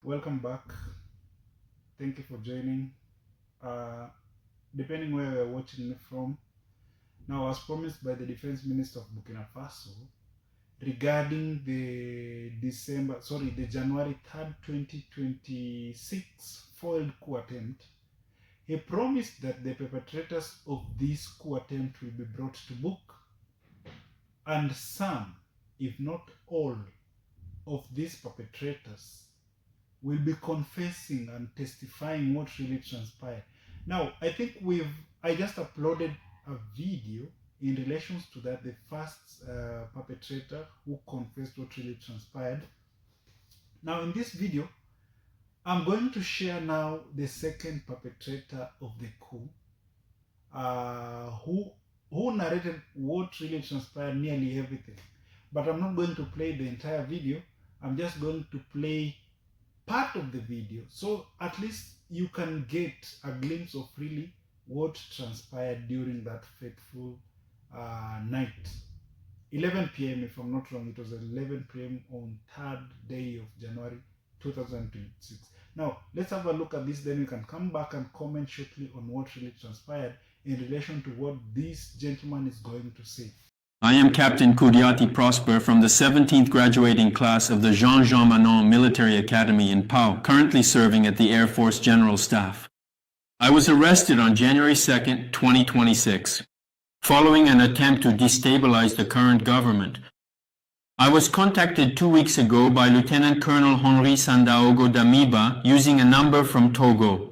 Welcome back. Thank you for joining. Depending where you're watching me from. Now, as promised by the Defense Minister of Burkina Faso, regarding the January 3rd, 2026 foiled coup attempt, he promised that the perpetrators of this coup attempt will be brought to book, and some, if not all, of these perpetrators will be confessing and testifying what really transpired. Now, I think I just uploaded a video in relation to that, the first perpetrator who confessed what really transpired. Now, in this video, I'm going to share now the second perpetrator of the coup, who narrated what really transpired, nearly everything. But I'm not going to play the entire video. I'm just going to play part of the video, so at least you can get a glimpse of really what transpired during that fateful night. 11 p.m. if I'm not wrong, it was 11 p.m. on 3rd day of January 2026. Now, let's have a look at this, then we can come back and comment shortly on what really transpired in relation to what this gentleman is going to say. I am Captain Koudiati Prosper from the 17th graduating class of the Jean Manon Military Academy in Pau, currently serving at the Air Force General Staff. I was arrested on January 2nd, 2026, following an attempt to destabilize the current government. I was contacted 2 weeks ago by Lieutenant Colonel Henri Sandaogo Damiba using a number from Togo.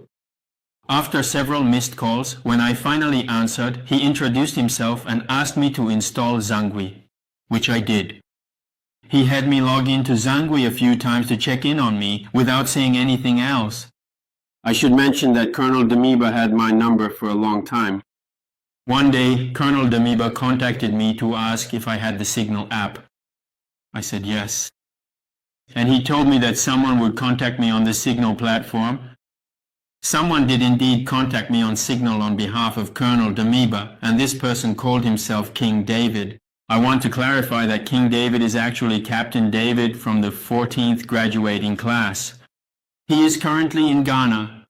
After several missed calls, when I finally answered, he introduced himself and asked me to install Zangui, which I did. He had me log into Zangui a few times to check in on me without saying anything else. I should mention that Colonel Damiba had my number for a long time. One day, Colonel Damiba contacted me to ask if I had the Signal app. I said yes. And he told me that someone would contact me on the Signal platform. Someone did indeed contact me on Signal on behalf of Colonel Damiba, and this person called himself King David. I want to clarify that King David is actually Captain David from the 14th graduating class. He is currently in Ghana.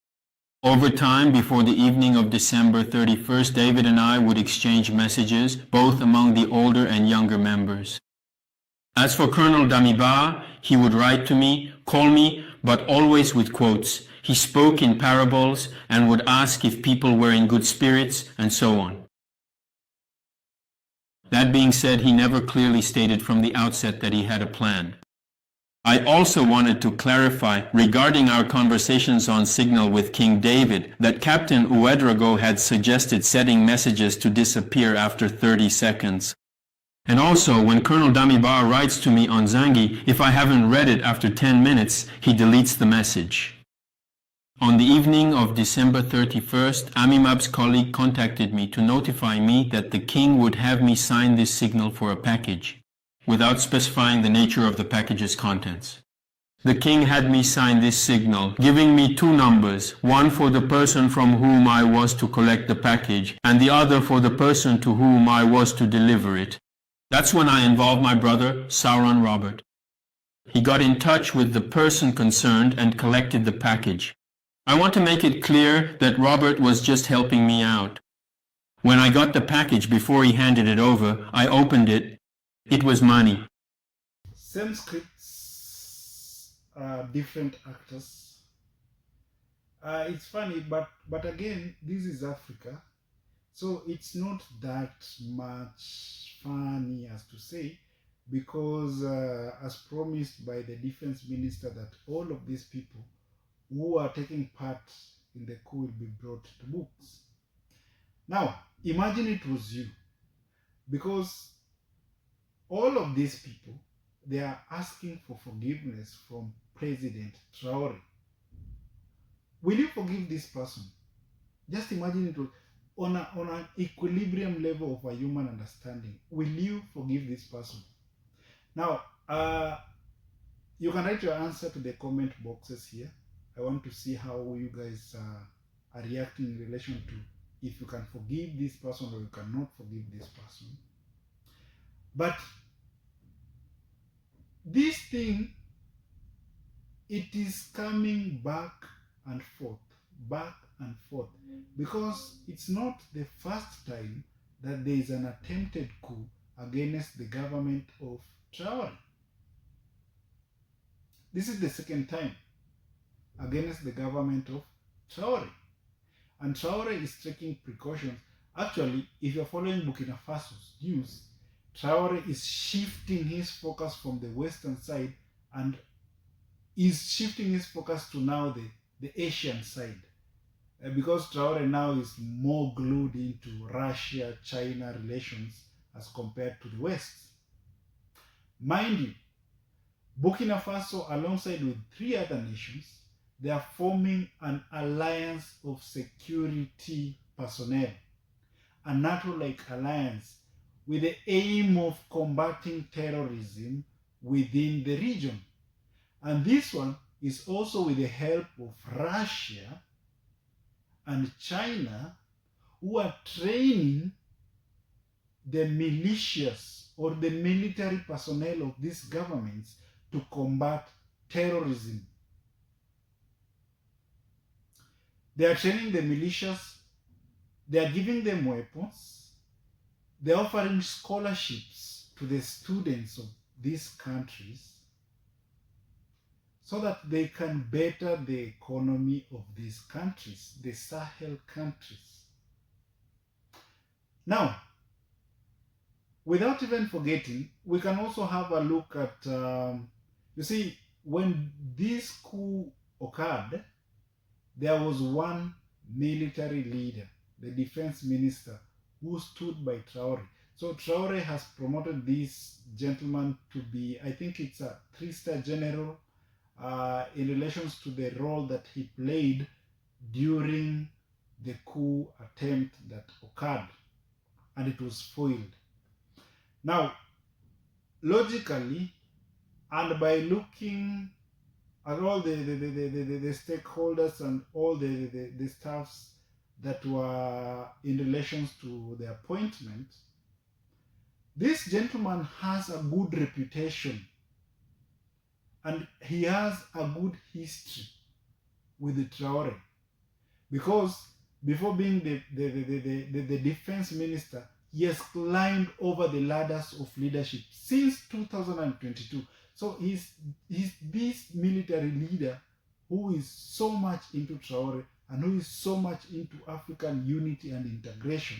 Over time, before the evening of December 31st, David and I would exchange messages, both among the older and younger members. As for Colonel Damiba, he would write to me, call me, but always with quotes. He spoke in parables and would ask if people were in good spirits and so on. That being said, he never clearly stated from the outset that he had a plan. I also wanted to clarify regarding our conversations on Signal with King David that Captain Ouedraogo had suggested setting messages to disappear after 30 seconds. And also, when Colonel Damiba writes to me on Zangui, if I haven't read it after 10 minutes, he deletes the message. On the evening of December 31st, Amimab's colleague contacted me to notify me that the king would have me sign this signal for a package, without specifying the nature of the package's contents. The king had me sign this signal, giving me two numbers, one for the person from whom I was to collect the package, and the other for the person to whom I was to deliver it. That's when I involved my brother, Sauron Robert. He got in touch with the person concerned and collected the package. I want to make it clear that Robert was just helping me out. When I got the package before he handed it over, I opened it. It was money. Same scripts, different actors. It's funny, but again, this is Africa, so it's not that much funny as to say, because as promised by the defense minister that all of these people who are taking part in the coup will be brought to books. Now, imagine it was you, because all of these people, they are asking for forgiveness from President Traore. Will you forgive this person? Just imagine it was on an equilibrium level of a human understanding. Will you forgive this person? Now, you can write your answer to the comment boxes here. I want to see how you guys are reacting in relation to if you can forgive this person or you cannot forgive this person. But this thing it is coming back and forth, because it's not the first time that there is an attempted coup against the government of Traore. This is the second time against the government of Traore. And Traore is taking precautions. Actually, if you're following Burkina Faso's news, Traore is shifting his focus from the western side and is shifting his focus to now the Asian side. Because Traore now is more glued into Russia-China relations as compared to the West. Mind you, Burkina Faso, alongside with 3 other nations, they are forming an alliance of security personnel, a NATO-like alliance with the aim of combating terrorism within the region. And this one is also with the help of Russia and China, who are training the militias or the military personnel of these governments to combat terrorism. They are training the militias, they are giving them weapons, they are offering scholarships to the students of these countries so that they can better the economy of these countries, the Sahel countries. Now, without even forgetting, we can also have a look at, you see, when this coup occurred, there was one military leader, the defense minister, who stood by Traore. So Traore has promoted this gentleman to be, I think it's a 3-star general, in relations to the role that he played during the coup attempt that occurred, and it was foiled. Now, logically, and by looking at all the stakeholders and all the staffs that were in relations to the appointment, this gentleman has a good reputation and he has a good history with the Traore, because before being the defense minister, he has climbed over the ladders of leadership since 2022. So he's this military leader who is so much into Traore and who is so much into African unity and integration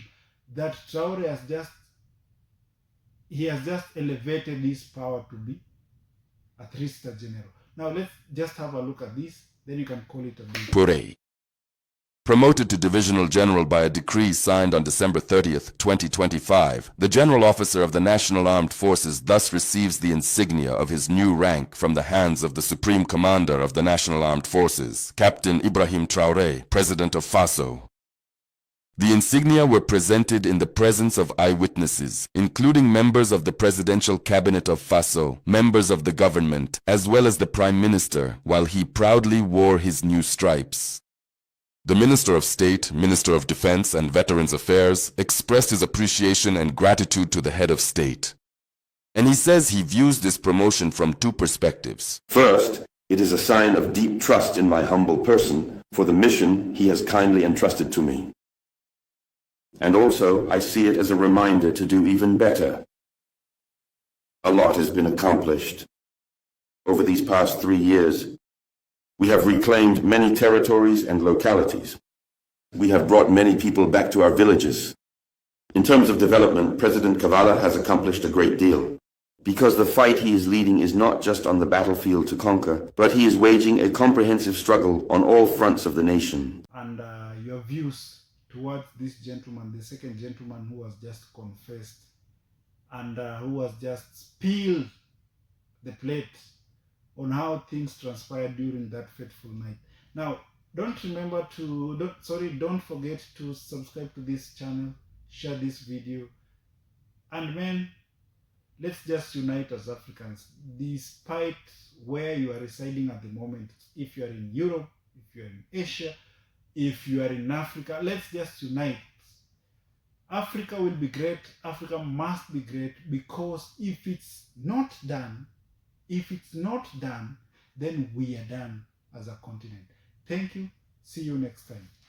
that Traore has just elevated his power to be a 3-star general. Now let's just have a look at this, then you can call it a video. Traore. Promoted to Divisional General by a decree signed on December 30th, 2025, the General Officer of the National Armed Forces thus receives the insignia of his new rank from the hands of the Supreme Commander of the National Armed Forces, Captain Ibrahim Traoré, President of Faso. The insignia were presented in the presence of eyewitnesses, including members of the Presidential Cabinet of Faso, members of the government, as well as the Prime Minister, while he proudly wore his new stripes. The Minister of State, Minister of Defense, and Veterans Affairs expressed his appreciation and gratitude to the head of state. And he says he views this promotion from 2 perspectives. First, it is a sign of deep trust in my humble person for the mission he has kindly entrusted to me. And also, I see it as a reminder to do even better. A lot has been accomplished. Over these past 3 years, we have reclaimed many territories and localities. We have brought many people back to our villages. In terms of development, President Kavala has accomplished a great deal, because the fight he is leading is not just on the battlefield to conquer, but he is waging a comprehensive struggle on all fronts of the nation. And your views towards this gentleman, the second gentleman who has just confessed and who has just spilled the plate on how things transpired during that fateful night. Now, don't forget to subscribe to this channel, share this video, and man, let's just unite as Africans, despite where you are residing at the moment. If you are in Europe, if you are in Asia, if you are in Africa, let's just unite. Africa will be great. Africa must be great, because if it's not done, then we are done as a continent. Thank you. See you next time.